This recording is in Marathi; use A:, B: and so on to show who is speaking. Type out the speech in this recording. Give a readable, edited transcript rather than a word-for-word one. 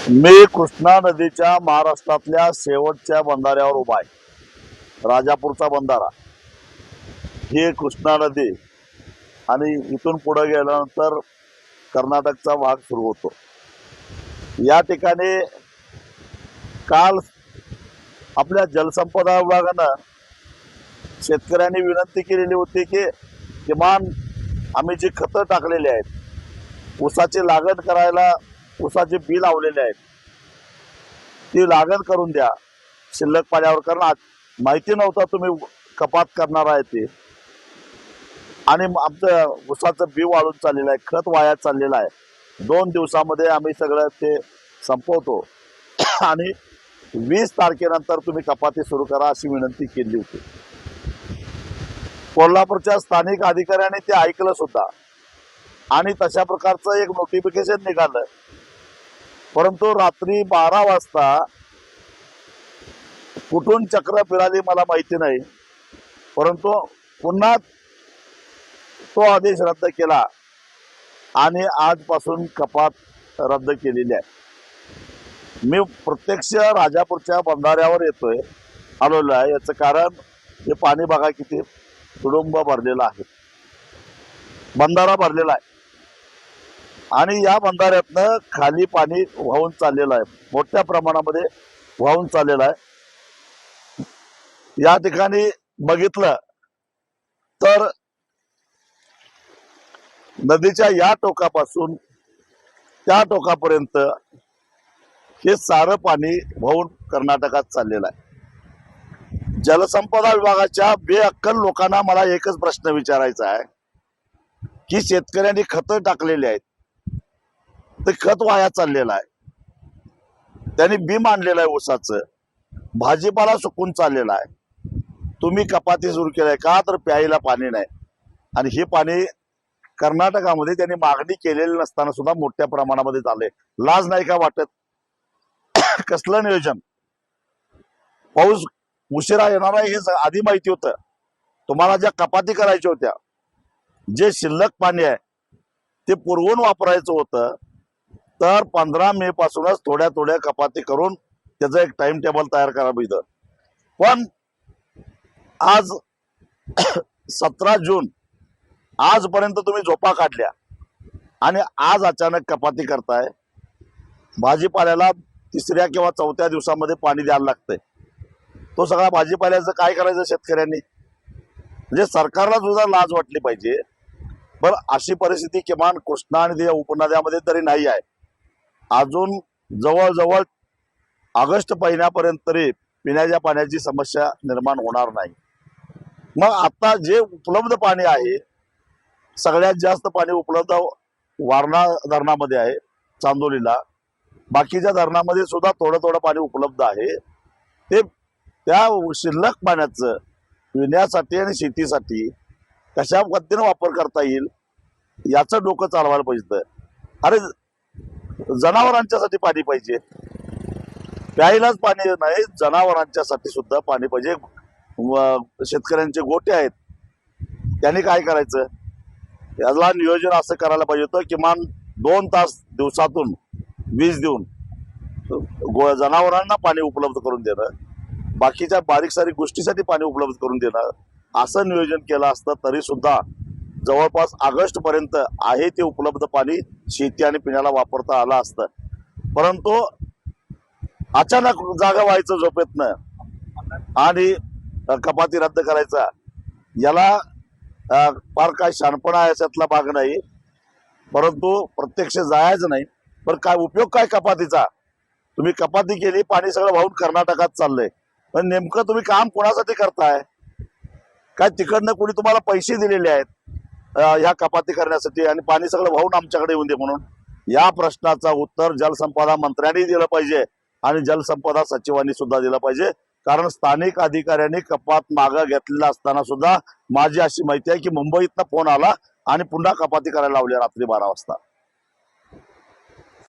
A: मी कृष्णा नदीच्या महाराष्ट्रातल्या शेवटच्या बंधाऱ्यावर उभा आहे। राजापूरचा बंधारा ही कृष्णा नदी आणि इथून पुढे गेल्यानंतर कर्नाटकचा भाग सुरू होतो। या ठिकाणी काल आपल्या जलसंपदा विभागानं शेतकऱ्यांनी विनंती केलेली होती की किमान आम्ही जी खतं टाकलेली आहेत, ऊसाची लागण करायला ऊसाचे बी लावलेले आहेत, ती लागण करून द्या शिल्लक पाण्यावर। कारण माहिती नव्हता तुम्ही कपात करणार आहे ते, आणि आमचं ऊसाचं बी वाळून चाललेलं आहे, खत वाया चाललेलं आहे। 2 दिवसामध्ये आम्ही सगळं ते संपवतो आणि 20 तारखेनंतर तुम्ही कपाती सुरू करा अशी विनंती केली होती। कोल्हापूरच्या स्थानिक अधिकाऱ्यांनी ते ऐकलं सुद्धा आणि तशा प्रकारचं एक नोटिफिकेशन निघालं। परंतु रात्री 12 वाजता कुठून चक्र फिराली मला माहिती नाही, परंतु पुन्हा तो आदेश रद्द केला आणि आजपासून कपात रद्द केलेली आहे। मी प्रत्यक्ष राजापूरच्या बंधाऱ्यावर आलेलो आहे। याचं कारण हे पाणी बघा किती तुडुंब भरलेलं आहे, बंधारा भरलेला आहे आणि या बंधाऱ्यातनं खाली पाणी वाहून चाललेलं आहे, मोठ्या प्रमाणामध्ये वाहून चाललेलं आहे। या ठिकाणी बघितलं तर नदीच्या या टोकापासून त्या टोकापर्यंत हे सारं पाणी वाहून कर्नाटकात चाललेलं आहे। जलसंपदा विभागाच्या बेअक्कल लोकांना मला एकच प्रश्न विचारायचा आहे की शेतकऱ्यांनी खतं टाकलेली आहेत, ते खत वाया चाललेलं आहे, त्यांनी बी मांडलेलं आहे ऊसाचं, भाजीपाला सुकून चाललेला आहे, तुम्ही कपाती सुरू केलाय का? तर प्यायला पाणी नाही। आणि हे पाणी कर्नाटकामध्ये त्यांनी मागणी केलेली नसताना सुद्धा मोठ्या प्रमाणामध्ये झाले। लाज नाही का वाटत? कसलं नियोजन? पाऊस उशिरा येणार आहे हे आधी माहिती होतं तुम्हाला। ज्या कपाती करायच्या होत्या, जे शिल्लक पाणी आहे ते पुरवून वापरायचं होतं, तर 15 मे पासूनच थोड्या थोड्या कपाती करून त्याचं एक टाइम टेबल तयार करावं इथं। पण आज 17 जून आजपर्यंत तुम्ही झोपा काढल्या आणि आज अचानक कपाती करताय। भाजीपाल्याला 3ऱ्या किंवा 4थ्या दिवसामध्ये पाणी द्यायला लागतंय, तो सगळा भाजीपाल्याचं काय करायचं शेतकऱ्यांनी? म्हणजे सरकारला सुद्धा लाज वाटली पाहिजे। बरं, अशी परिस्थिती किमान कृष्णा आणि त्या उपनद्यामध्ये तरी नाही आहे। अजून जवळजवळ ऑगस्ट महिन्यापर्यंत तरी पिण्याच्या पाण्याची समस्या निर्माण होणार नाही। मग आता जे उपलब्ध पाणी आहे, सगळ्यात जास्त पाणी उपलब्ध वारणा धरणामध्ये आहे, चांदोलीला, बाकीच्या धरणामध्ये सुद्धा थोडं थोडं पाणी उपलब्ध आहे। ते त्या शिल्लक पाण्याचं पिण्यासाठी आणि शेतीसाठी कशा पद्धतीने वापर करता येईल याचं डोकं चालवायला पाहिजे। अरे, जनावरांच्यासाठी पाणी पाहिजे, प्यायलाच पाणी नाही, जनावरांच्यासाठी सुद्धा पाणी पाहिजे। शेतकऱ्यांचे गोटे आहेत, त्यांनी काय करायचं? याला नियोजन असं करायला पाहिजे होतं, किमान 2 तास दिवसातून वीज देऊन जनावरांना पाणी उपलब्ध करून देणं, बाकीच्या बारीक सारीक गोष्टीसाठी पाणी उपलब्ध करून देणं, असं नियोजन केलं असतं तरी सुद्धा जवळपास ऑगस्ट पर्यंत आहे ते उपलब्ध पाणी शेती आणि पिण्याला वापरता आलं असतं। परंतु अचानक जागा व्हायचं झोपेतनं आणि कपाती रद्द करायचा, याला फार काय शहाणपणा याच्यातला भाग नाही, परंतु प्रत्यक्ष जायचं नाही। पण काय उपयोग काय कपातीचा? तुम्ही कपाती केली, पाणी सगळं वाहून कर्नाटकात चाललंय, पण नेमकं तुम्ही काम कोणासाठी करताय? काय तिकडनं कोणी तुम्हाला पैसे दिलेले आहेत ह्या कपाती करण्यासाठी आणि पाणी सगळं वाहून आमच्याकडे येऊन दे म्हणून? या प्रश्नाचा उत्तर जलसंपदा मंत्र्यांनी दिलं पाहिजे आणि जलसंपदा सचिवांनी सुद्धा दिलं पाहिजे। कारण स्थानिक अधिकाऱ्यांनी कपात मागं घेतलेला असताना सुद्धा माझी अशी माहिती आहे की मुंबईतनं फोन आला आणि पुन्हा कपाती करायला लावली रात्री 12 वाजता।